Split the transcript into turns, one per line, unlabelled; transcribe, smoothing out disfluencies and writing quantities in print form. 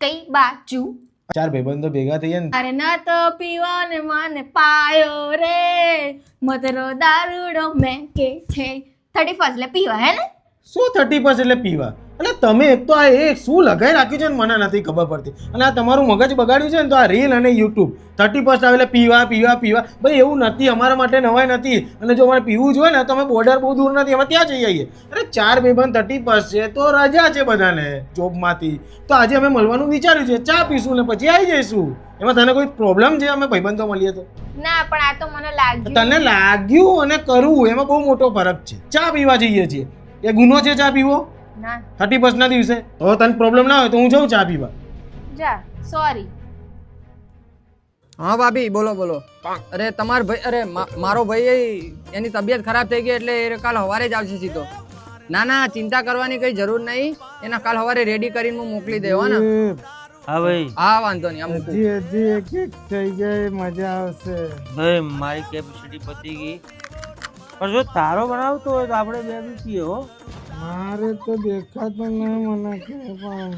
કઈ બાજુ?
ચાર ભાઈબંધો ભેગા થઈએ ને
અરે ના તો પીવાને મને પાયો રે મધરો દારૂડો મેં કે છે 31 એટલે પીવા હે ને?
શું 30% એટલે પીવા? એટલે તમે એક તો આ એક શું લગાઈ રાખ્યું છે ને મને નથી ખબર પડતી. અને આ તમારું મગજ બગાડ્યું છે ને તો આ રીલ અને યુટ્યુબ 30% આવે એટલે પીવા પીવા પીવા. ભાઈ એવું નથી, અમારા માટે નવાઈ નથી. અને જો અમારે પીવું જોઈએ ને તો અમે બોર્ડર બહુ દૂર નથી, અમે ત્યાં જઈ આવીએ. અરે ચાર ભાઈબંધ 30% છે તો રજા છે બધાને જોબમાંથી, તો આજે અમે મળવાનું વિચાર્યું છે, ચા પીશું ને પછી આવી જઈશું. એમાં તને કોઈ પ્રોબ્લેમ છે અમે ભાઈબંધો મળીએ તો?
ના પણ આ તો મને લાગ્યું.
તને લાગ્યું અને કરવું એમાં બહુ મોટો ફરક છે. ચા પીવા જઈએ છીએ, એ ગુનો છે ચા પીવો?
ના
30% ના દિવસે? તો તને પ્રોબ્લેમ ના હોય તો હું જાઉં ચા પીવા.
જા સોરી.
હા ભાભી બોલો બોલો. અરે તમારો ભાઈ, અરે મારો ભાઈ એની તબિયત ખરાબ થઈ ગઈ એટલે એ કાલ સવારે જ આવશે સીધો. ના ના ચિંતા કરવાની કઈ જરૂર નહીં, એના કાલ સવારે રેડી કરીને હું મોકલી દેવા ને.
હા ભાઈ,
હા વાંધો નહીં. આમ મૂકું.
હજી એક થઈ ગઈ, મજા આવશે.
ભાઈ મારી કેપેસિટી પતી ગઈ, પણ જો તારો બનાવતો હોય તો આપણે બે બી પીએ હો.
મારે તો દેખાતું નહીં મને કે પણ